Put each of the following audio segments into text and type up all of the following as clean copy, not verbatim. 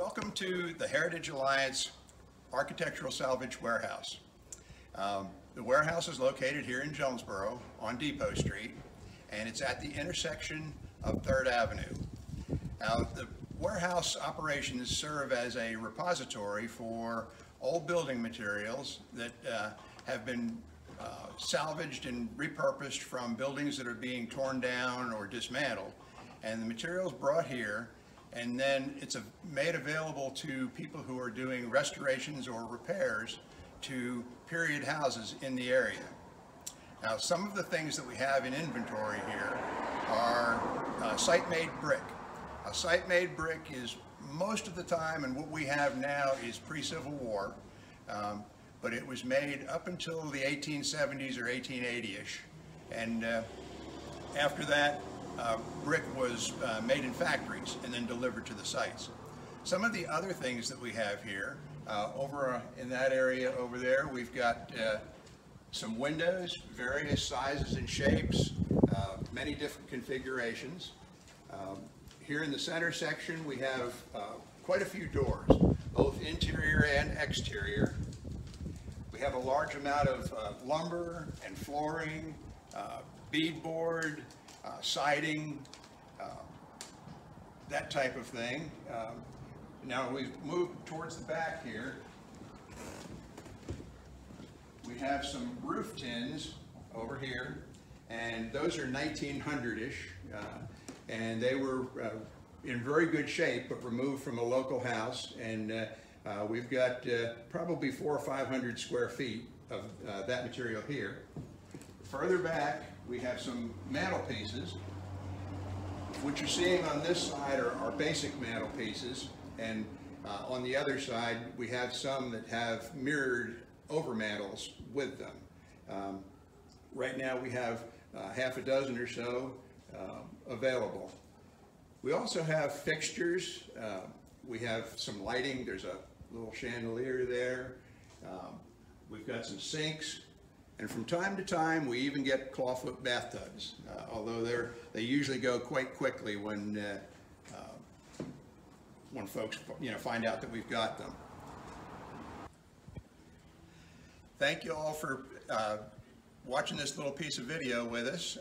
Welcome to the Heritage Alliance Architectural Salvage Warehouse. The warehouse is located here in Jonesboro on Depot Street, and it's at the intersection of 3rd Avenue. Now, the warehouse operations serve as a repository for old building materials that have been salvaged and repurposed from buildings that are being torn down or dismantled. And the materials brought here, and then it's made available to people who are doing restorations or repairs to period houses in the area. Now, some of the things that we have in inventory here are site-made brick. A site-made brick is most of the time, and what we have now is pre-Civil War, but it was made up until the 1870s or 1880-ish, and after that, brick was made in factories and then delivered to the sites. Some of the other things that we have here, over in that area over there, we've got some windows, various sizes and shapes, many different configurations. Here in the center section, we have quite a few doors, both interior and exterior. We have a large amount of lumber and flooring, beadboard, siding, that type of thing. Now we've moved towards the back here. We have some roof tins over here, and those are 1900-ish, and they were in very good shape, but removed from a local house, and we've got probably 400 or 500 square feet of that material here. Further back, we have some mantelpieces. What you're seeing on this side are basic mantelpieces, and on the other side, we have some that have mirrored overmantels with them. Right now, we have half a dozen or so available. We also have fixtures. We have some lighting. There's a little chandelier there. We've got some sinks. And from time to time, we even get clawfoot bathtubs, although they usually go quite quickly when folks find out that we've got them. Thank you all for watching this little piece of video with us.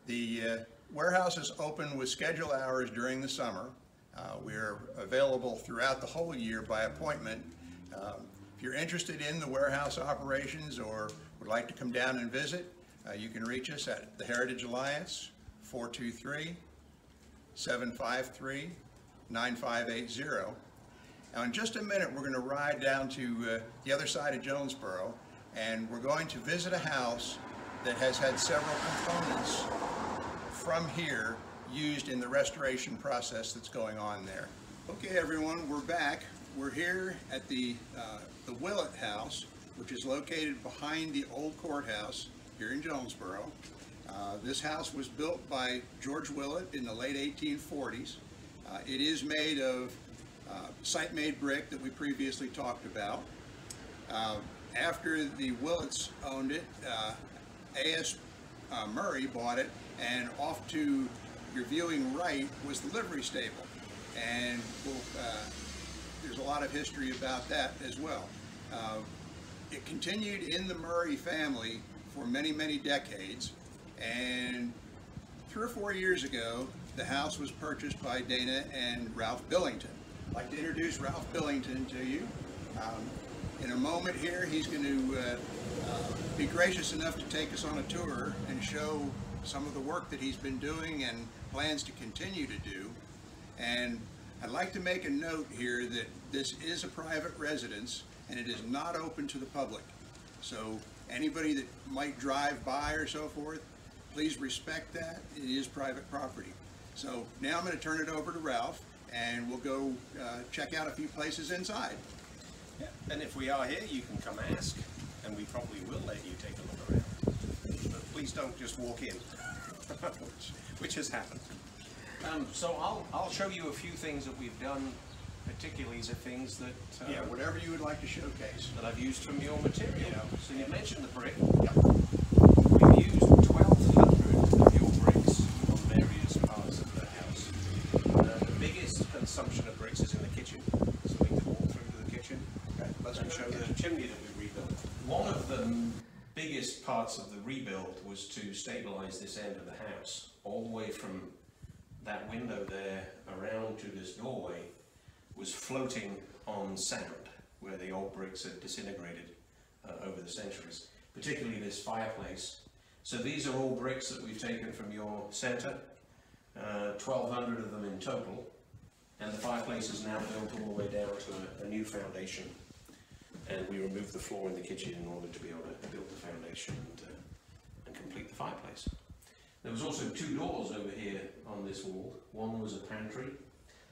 The warehouse is open with scheduled hours during the summer. We're available throughout the whole year by appointment. If you're interested in the warehouse operations or would like to come down and visit, you can reach us at the Heritage Alliance, 423-753-9580. Now in just a minute, we're going to ride down to the other side of Jonesboro, and we're going to visit a house that has had several components from here used in the restoration process that's going on there. Okay everyone, we're back. We're here at the Willet house, which is located behind the old courthouse here in Jonesboro. This house was built by George Willet in the late 1840s. It is made of site-made brick that we previously talked about. After the Willets owned it, A.S. Murray bought it, and off to your viewing right was the livery stable. And there's a lot of history about that as well. It continued in the Murray family for many, many decades, and 3 or 4 years ago, the house was purchased by Dana and Ralph Billington. I'd like to introduce Ralph Billington to you. In a moment here, he's going to be gracious enough to take us on a tour and show some of the work that he's been doing and plans to continue to do. And I'd like to make a note here that this is a private residence and it is not open to the public. So anybody that might drive by or so forth, please respect that. It is private property. So now I'm going to turn it over to Ralph, and we'll go check out a few places inside. Yeah, and if we are here, you can come ask, and we probably will let you take a look around. But please don't just walk in, which has happened. So I'll show you a few things that we've done, particularly the things that Yeah, whatever you would like to showcase. that I've used from your material. Yeah. So you mentioned the brick. Yep. We've used 1,200 of your bricks on various parts of the house. The biggest consumption of bricks is in the kitchen. the biggest parts of the rebuild was to stabilize this end of the house. All the way from that window there around to this doorway was floating on sand, where the old bricks had disintegrated over the centuries, particularly this fireplace. So these are all bricks that we've taken from your centre, 1,200 of them in total, and the fireplace is now built all the way down to a new foundation. And we removed the floor in the kitchen in order to be able to build the foundation and complete the fireplace. There was also 2 doors over here on this wall. One was a pantry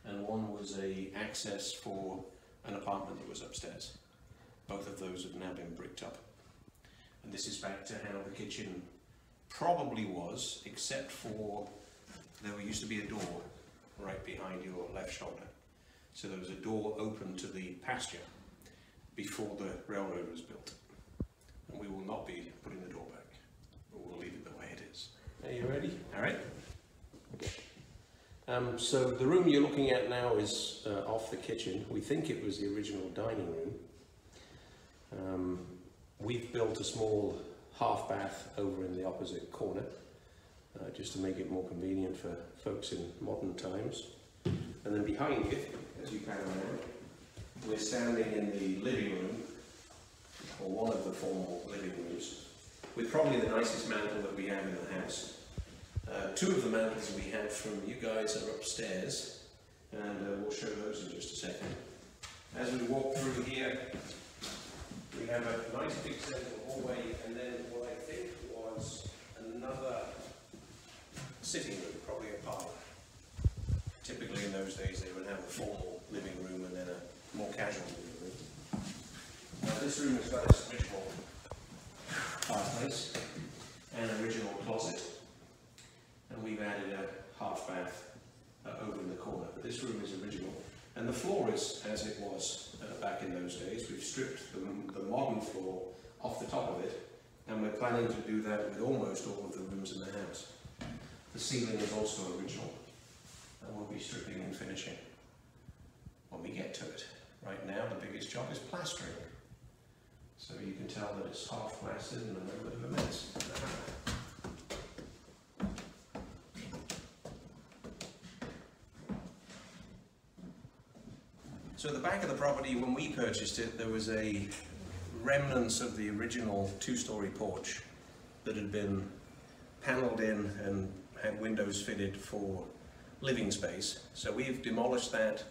and one was a access for an apartment that was upstairs. Both of those have now been bricked up. And this is back to how the kitchen probably was, except for there used to be a door right behind your left shoulder. So there was a door open to the pasture before the railroad was built. And we will not be putting the door back, but we'll leave it the way it is. Are you ready? All right. So the room you're looking at now is off the kitchen. We think it was the original dining room. We've built a small half bath over in the opposite corner, just to make it more convenient for folks in modern times. And then behind you, as you pan around, we're standing in the living room, or one of the formal living rooms, with probably the nicest mantel that we have in the house. 2 of the mantels we have from you guys are upstairs, and we'll show those in just a second. As we walk through here, we have a nice big central hallway, and then what I think was another sitting room, probably a parlour. Typically in those days they would have a formal living room and then a more casual living room. Now this room has got its original fireplace and original closet, and we've added a half bath over in the corner, but this room is original. And the floor is as it was back in those days. We've stripped the modern floor off the top of it, and we're planning to do that with almost all of the rooms in the house. The ceiling is also original, and we'll be stripping and finishing when we get to it. Right now the biggest job is plastering, so you can tell that it's half plastered and a little bit of a mess. So the back of the property, when we purchased it, there was a remnants of the original 2-story porch that had been panelled in and had windows fitted for living space. So we've demolished that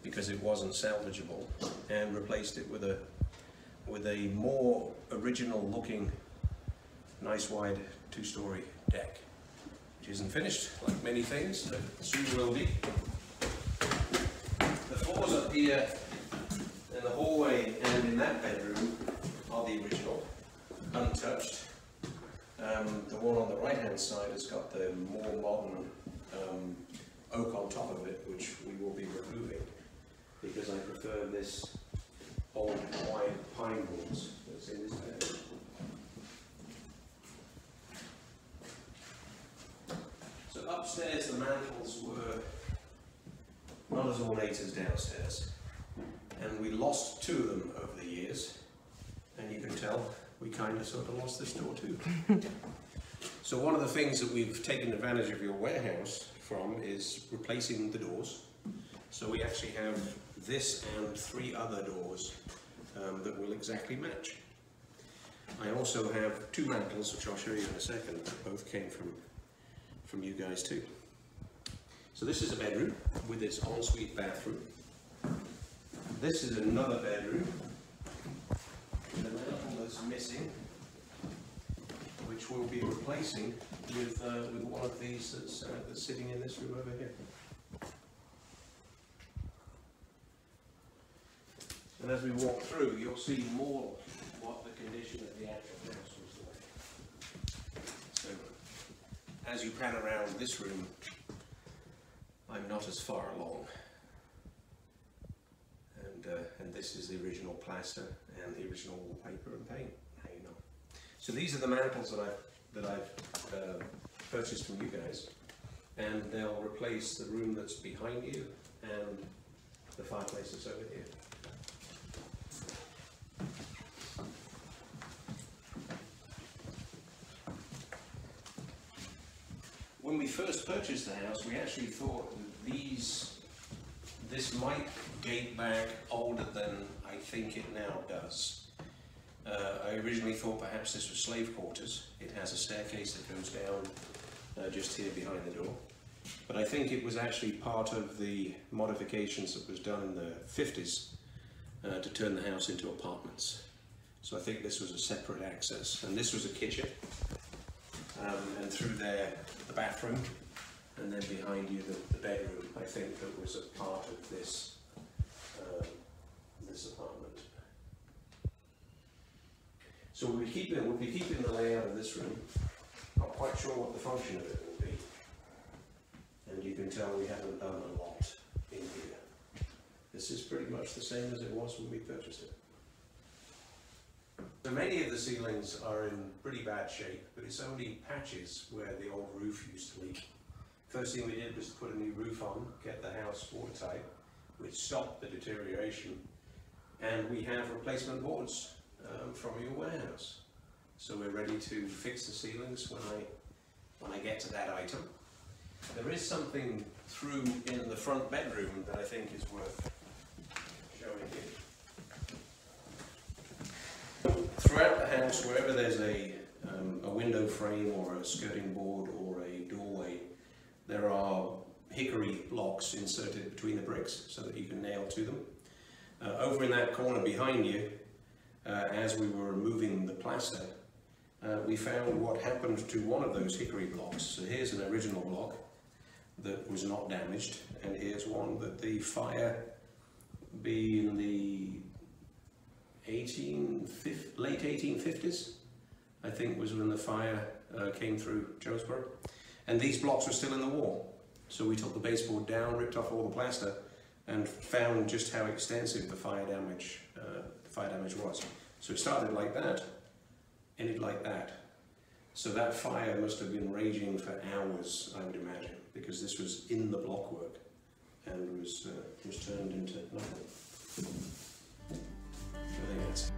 because it wasn't salvageable and replaced it with a more original looking, nice wide 2-story deck, which isn't finished like many things, but soon will be. The floors up here in the hallway and in that bedroom are the original, untouched. The one on the right hand side has got the more modern oak on top of it, which we will be removing because I prefer this old wide pine boards that's in this bedroom. So upstairs the mantels were not as ornate as downstairs, and we lost 2 of them over the years, and you can tell we kind of sort of lost this door too. So one of the things that we've taken advantage of your warehouse from is replacing the doors. So we actually have this and 3 other doors that will exactly match. I also have 2 mantels, which I'll show you in a second, that both came from you guys too. So this is a bedroom with its ensuite bathroom. This is another bedroom with a mantel that's missing, which we'll be replacing with one of these that's sitting in this room over here. And as we walk through, you'll see more what the condition of the actual house was like. So, as you pan around this room, I'm not as far along. And this is the original plaster and the original wallpaper and paint hanging on. So these are the mantels that I've purchased from you guys, and they'll replace the room that's behind you and the fireplace that's over here. when we first purchased the house, we actually thought that this might date back older than I think it now does. I originally thought perhaps this was slave quarters. It has a staircase that goes down just here behind the door. But I think it was actually part of the modifications that was done in the 50s to turn the house into apartments. So I think this was a separate access. And this was a kitchen. And through there, the bathroom. And then behind you, the bedroom, I think, that was a part of this, this apartment. So we'll be keeping the layout of this room. Not quite sure what the function of it will be. And you can tell we haven't done a lot in here. This is pretty much the same as it was when we purchased it. So many of the ceilings are in pretty bad shape, but it's only patches where the old roof used to leak. First thing we did was put a new roof on, get the house watertight, which stopped the deterioration. And we have replacement boards from your warehouse. So we're ready to fix the ceilings when I get to that item. There is something through in the front bedroom that I think is worth showing you. Throughout the house, wherever there's a window frame or a skirting board or a doorway, there are hickory blocks inserted between the bricks so that you can nail to them. Over in that corner behind you, as we were removing the plaster, we found what happened to one of those hickory blocks. So here's an original block that was not damaged, and here's one that the fire, be in the late 1850s, I think, was when the fire came through Jonesboro. And these blocks were still in the wall. So we took the baseboard down, ripped off all the plaster, and found just how extensive the fire damage was. So it started like that, ended like that. So that fire must have been raging for hours, I would imagine, because this was in the blockwork and was turned into nothing. I think that's